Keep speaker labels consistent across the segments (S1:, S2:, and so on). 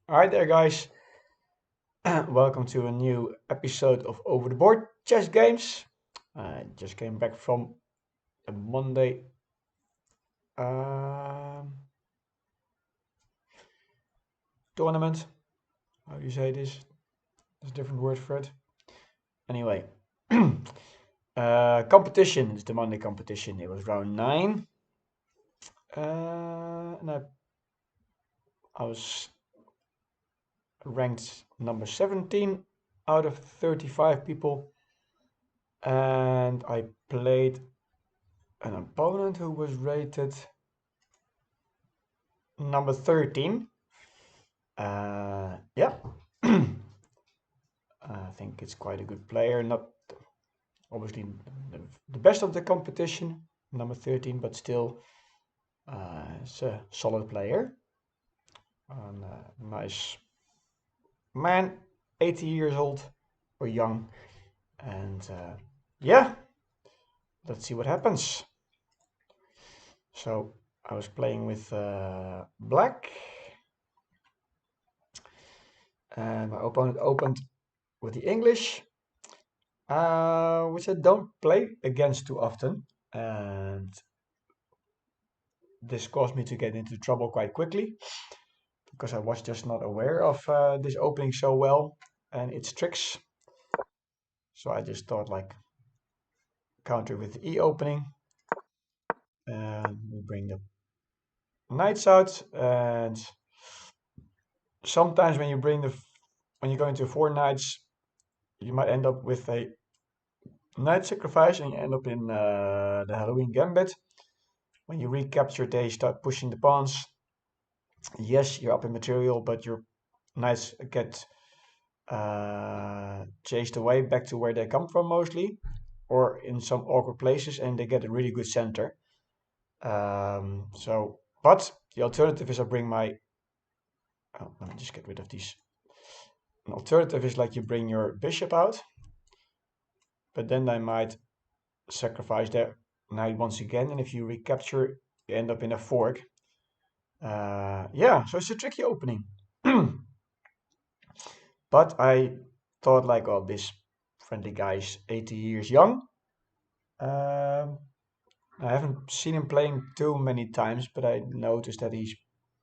S1: Alright there, guys. Welcome to a new episode of Over the Board Chess Games. I just came back from a Monday um, tournament. How do you say this? There's a different word for it. Anyway, competition. It's the Monday competition. It was round 9. And I was ranked number 17 out of 35 people. And I played an opponent who was rated number 13. Yeah, I think it's quite a good player. Not obviously the best of the competition, number 13, but still it's a solid player. And nice man, 80 years old or young. And yeah, let's see what happens. So I was playing with black, and my opponent opened with the English, which I don't play against too often. And this caused me to get into trouble quite quickly because I was just not aware of this opening so well and its tricks. So I just thought like counter with the E opening, and we bring the knights out. And sometimes when you go into four knights, you might end up with a knight sacrifice and you end up in the Halloween Gambit. When you recapture, they start pushing the pawns. Yes, you're up in material, but your knights get chased away back to where they come from mostly, or in some awkward places, and they get a really good center. But the alternative is I bring my. Oh, let me just get rid of these. An alternative is like you bring your bishop out, but then they might sacrifice their knight once again, and if you recapture, you end up in a fork. Yeah, so it's a tricky opening. But I thought like, oh, this friendly guy is 80 years young. Um, I haven't seen him playing too many times, but I noticed that he's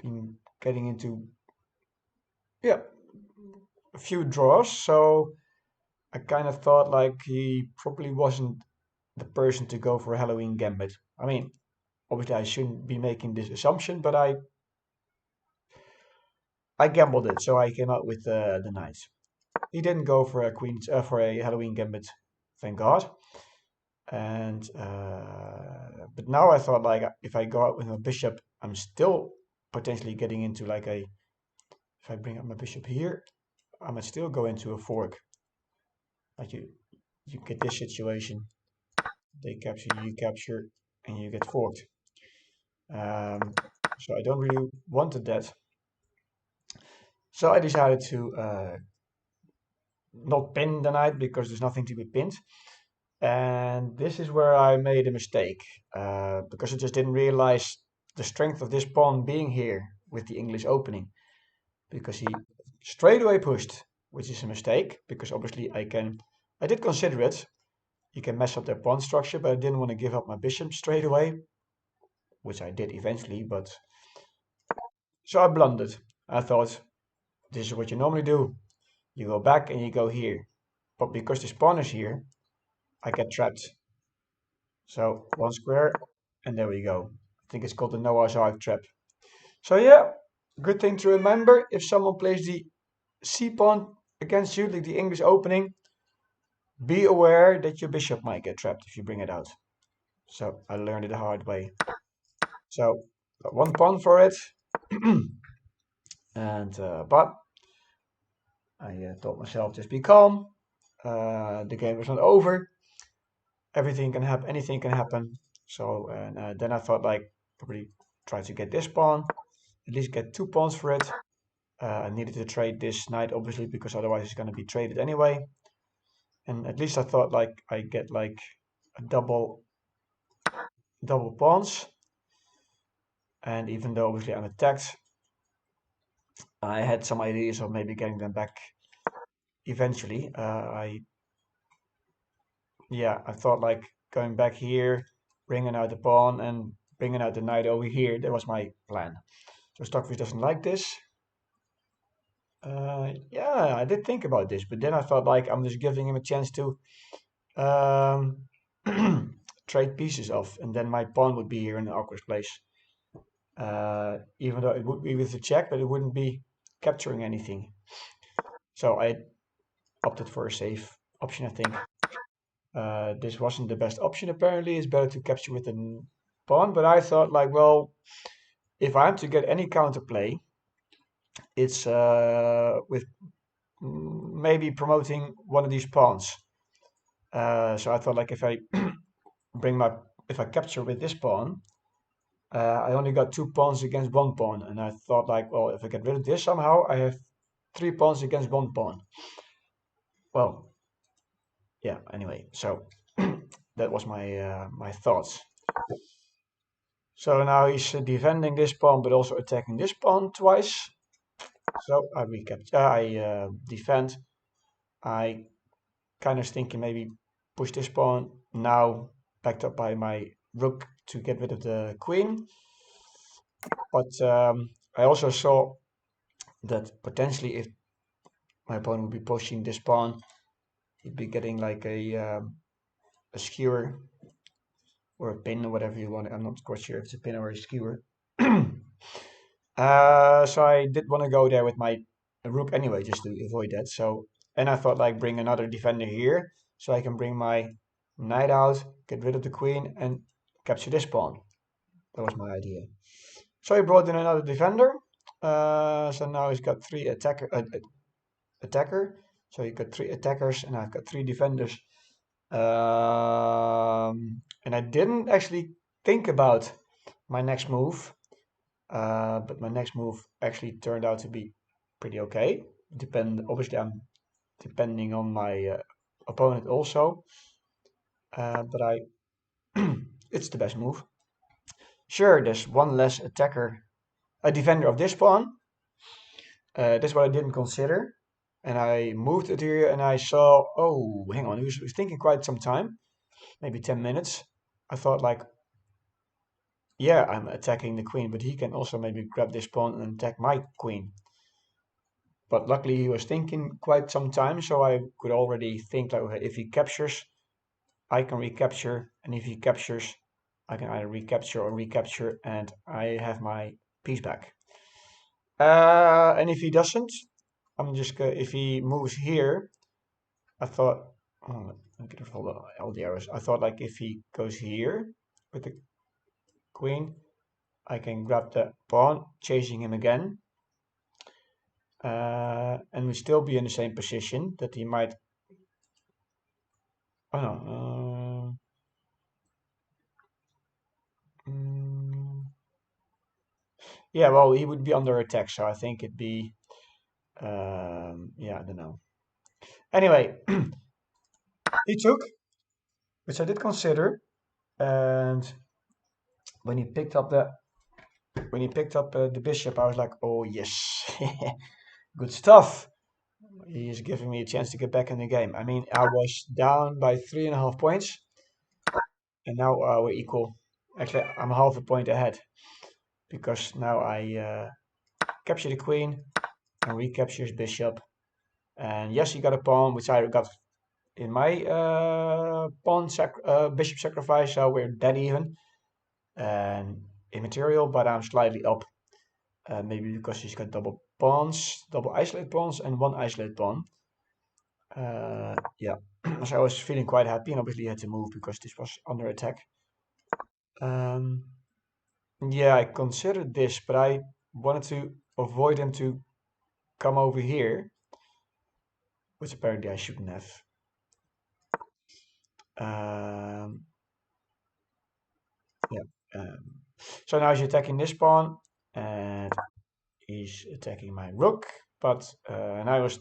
S1: been getting into, yeah, a few draws. So I kind of thought like he probably wasn't the person to go for a Halloween Gambit. I mean, obviously I shouldn't be making this assumption, but I gambled it, so I came out with the knights. He didn't go for a for a Halloween Gambit, thank God. And but now I thought like if I go out with my bishop, I'm still potentially getting into like a. If I bring up my bishop here, I might still go into a fork. Like you get this situation. They capture, you capture, and you get forked. Um, so I don't really wanted that. So I decided to not pin the knight because there's nothing to be pinned. And this is where I made a mistake because I just didn't realize the strength of this pawn being here with the English opening, because he straight away pushed, which is a mistake because obviously I did consider it. You can mess up their pawn structure, but I didn't want to give up my bishop straight away, which I did eventually, but so I blundered. I thought this is what you normally do. You go back and you go here. But because this pawn is here, I get trapped. So one square, and there we go. I think it's called the Noah's Ark trap. So yeah, good thing to remember if someone plays the c pawn against you, like the English opening, be aware that your bishop might get trapped if you bring it out. So I learned it the hard way. So got one pawn for it, and but I told myself just be calm. The game is not over. Everything can happen. Anything can happen. So and then I thought like probably try to get this pawn, at least get two pawns for it. I needed to trade this knight obviously because otherwise it's going to be traded anyway. And at least I thought like I get like a double pawns. And even though obviously I'm attacked, I had some ideas of maybe getting them back eventually. I thought like going back here, bringing out the pawn and bringing out the knight over here. That was my plan. So Stockfish doesn't like this. Yeah, I did think about this, but then I thought like I'm just giving him a chance to um, trade pieces off, and then my pawn would be here in an awkward place. Even though it would be with the check, but it wouldn't be capturing anything. So I opted for a safe option, I think. This wasn't the best option apparently. It's better to capture with a pawn, but I thought like, well, if I'm to get any counterplay, it's with maybe promoting one of these pawns. So I thought like if I if I capture with this pawn, I only got 2 pawns against 1 pawn, and I thought like, well, if I get rid of this somehow, I have 3 pawns against 1 pawn. Well, yeah. Anyway, so that was my thoughts. So now he's defending this pawn, but also attacking this pawn twice. So I defend. I kind of thinking maybe push this pawn now, backed up by my rook to get rid of the queen. But I also saw that potentially if my opponent would be pushing this pawn, he'd be getting like a skewer or a pin or whatever you want. I'm not quite sure if it's a pin or a skewer. So I did want to go there with my rook anyway, just to avoid that. So, and I thought like bring another defender here, so I can bring my knight out, get rid of the queen, and capture this pawn. That was my idea. So he brought in another defender. So now he's got three attacker. So he got 3 attackers, and I've got 3 defenders. And I didn't actually think about my next move. But my next move actually turned out to be pretty okay. Obviously, I'm depending on my opponent also, but it's the best move. Sure, there's one less a defender of this pawn. That's what I didn't consider, and I moved it here, and I saw. Oh, hang on, he was thinking quite some time, maybe 10 minutes. I thought like, yeah, I'm attacking the queen, but he can also maybe grab this pawn and attack my queen. But luckily he was thinking quite some time, so I could already think like, okay, if he captures, I can recapture, and if he captures, I can either recapture or recapture, and I have my piece back. And if he doesn't, if he moves here, I thought, oh, I'm gonna follow all the arrows. I thought like if he goes here with the queen, I can grab the pawn, chasing him again. And we still be in the same position that he might. Oh no. Yeah, well, he would be under attack, so I think it'd be. Yeah, I don't know. Anyway, he took, which I did consider, and when he picked up the bishop, I was like, oh yes, good stuff. He is giving me a chance to get back in the game. I mean, I was down by 3.5 points, and now we're equal. Actually, I'm half a point ahead because now I capture the queen and recapture his bishop. And yes, he got a pawn, which I got in my bishop sacrifice, so we're dead even and immaterial, but I'm slightly up. Maybe because he's got double isolate pawns, and 1 isolate pawn. Yeah, so I was feeling quite happy, and obviously had to move because this was under attack. Yeah, I considered this, but I wanted to avoid him to come over here, which apparently I shouldn't have. Yeah. So now he's attacking this pawn, and he's attacking my rook. But and I was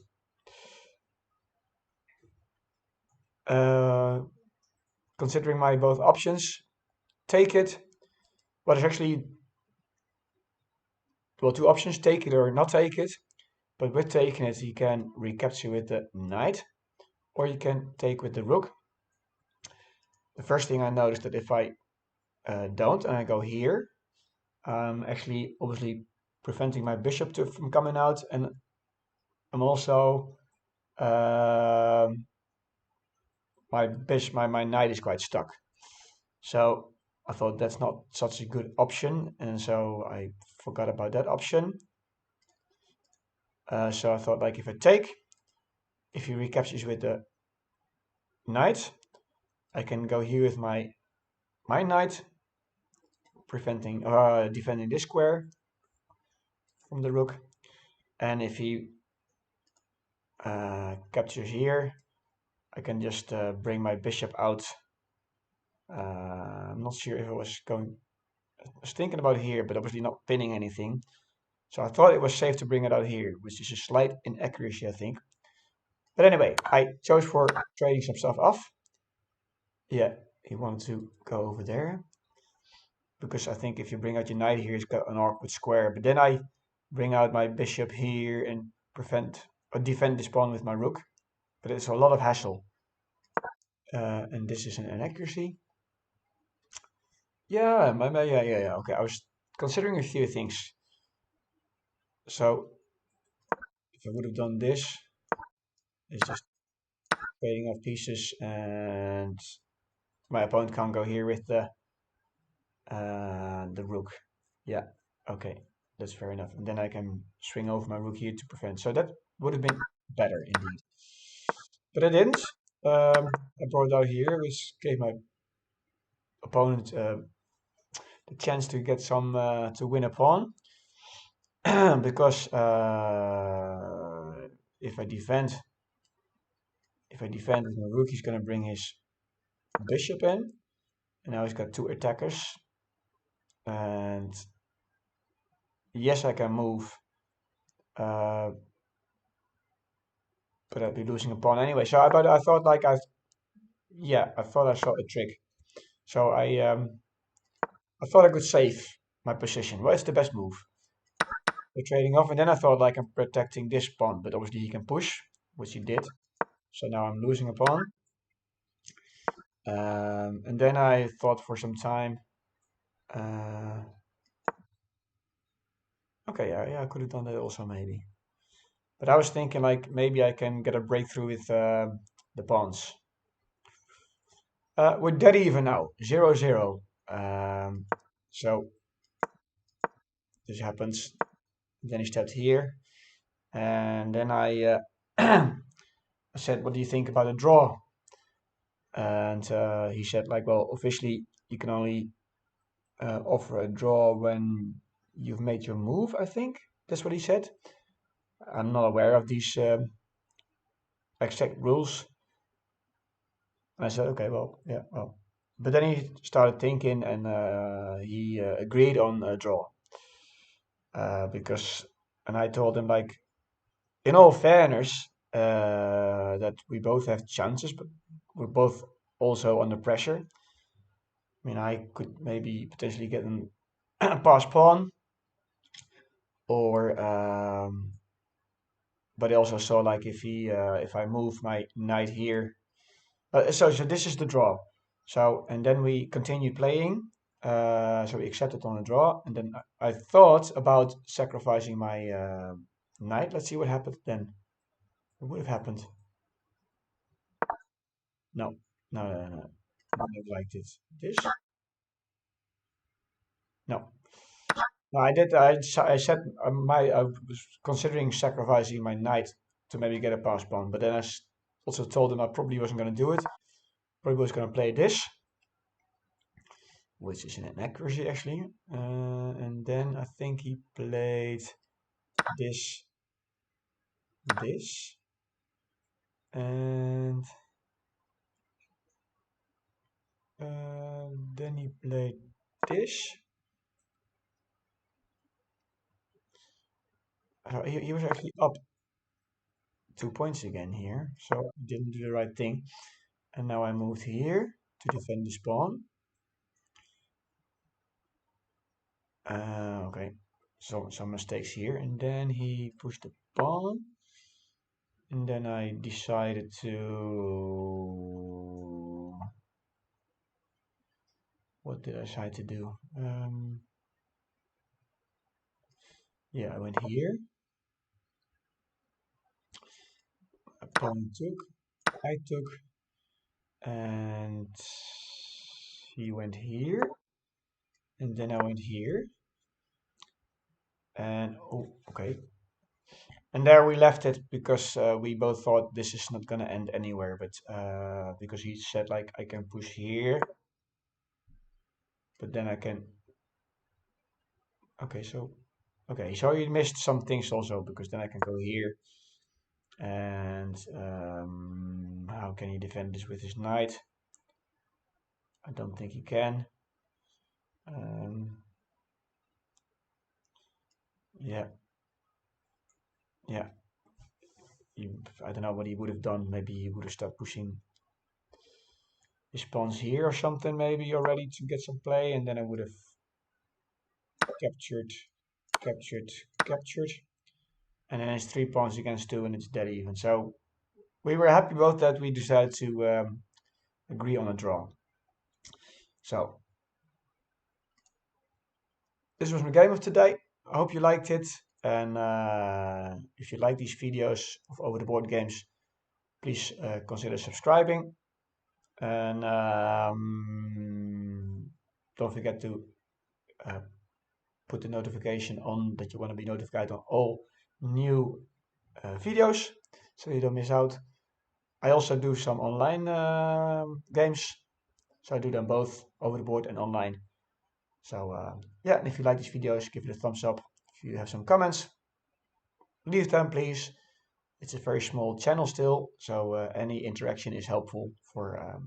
S1: considering my both options. Take it. Well, there's actually 2 options: take it or not take it. But with taking it, he can recapture with the knight, or you can take with the rook. The first thing I noticed that if I don't and I go here, I'm actually obviously preventing my bishop from coming out, and I'm also my knight is quite stuck. So I thought that's not such a good option, and so I forgot about that option. So I thought, like, if I take, if he recaptures with the knight, I can go here with my knight, preventing defending this square from the rook. And if he captures here, I can just bring my bishop out. I'm not sure if I was thinking about here, but obviously not pinning anything. So I thought it was safe to bring it out here, which is a slight inaccuracy, I think. But anyway, I chose for trading some stuff off. Yeah, he wanted to go over there, because I think if you bring out your knight here, it's got an awkward square. But then I bring out my bishop here and defend this pawn with my rook. But it's a lot of hassle. And this is an inaccuracy. Yeah, yeah. Okay, I was considering a few things. So if I would have done this, it's just trading off pieces, and my opponent can't go here with the rook. Yeah, okay, that's fair enough. And then I can swing over my rook here to prevent. So that would have been better indeed. But I didn't. I brought it out here, which gave my opponent the chance to get some to win a pawn. Because if I defend with my rook, he's going to bring his bishop in, and now he's got two attackers. And yes, I can move, uh, but I'd be losing a pawn anyway. So I thought, like, I thought I saw a trick. So I thought I could save my position. Well, it's the best move. We're trading off, and then I thought, like, I'm protecting this pawn, but obviously he can push, which he did. So now I'm losing a pawn. And then I thought for some time. Okay, yeah, I could have done that also maybe. But I was thinking, like, maybe I can get a breakthrough with the pawns. We're dead even now, 0-0. So this happens. Then he stepped here, and then I I said, "What do you think about a draw?" And he said, like, "Well, officially you can only offer a draw when you've made your move." I think that's what he said. I'm not aware of these exact rules. And I said, "Okay, well, yeah, well." But then he started thinking, and he agreed on a draw. And I told him, like, in all fairness, that we both have chances, but we're both also under pressure. I mean, I could maybe potentially get a pass pawn, or but I also saw, like, if I move my knight here. So this is the draw. So, and then we continued playing. So we accepted on a draw, and then I thought about sacrificing my knight. Let's see what happened then. What would have happened? No, no. Not like this. This? No. No, I did. I said I was considering sacrificing my knight to maybe get a pass pawn, but then also told him I probably wasn't going to do it. Probably was going to play this, which is an inaccuracy actually. And then I think he played this, and then he played this. He was actually up 2 points again here, so I didn't do the right thing. And now I moved here to defend this pawn. Okay. some mistakes here, and then he pushed the pawn, and then I decided to, what did I decide to do? Yeah, I went here. Pawn took, I took, and he went here, and then I went here, and oh, okay. And there we left it because we both thought this is not gonna end anywhere, but because he said like I can push here, but then I can. Okay, so he missed some things also because then I can go here, and how can he defend this with his knight? I don't think he can. Yeah, yeah. I don't know what he would have done. Maybe he would have started pushing his pawns here or something, maybe already to get some play, and then I would have captured, captured, captured, and then it's 3 pawns against 2, and it's dead even. So we were happy both that we decided to agree on a draw. So this was my game of today. I hope you liked it, and if you like these videos of over the board games, please consider subscribing, and don't forget to put the notification on that you want to be notified on all new videos so you don't miss out. I also do some online games, so I do them both over the board and online. So yeah, and if you like these videos, give it a thumbs up. If you have some comments, leave them please. It's a very small channel still, so any interaction is helpful for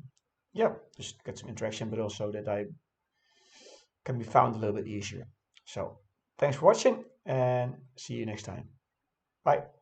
S1: yeah, just get some interaction, but also that I can be found a little bit easier. So thanks for watching and see you next time. Bye.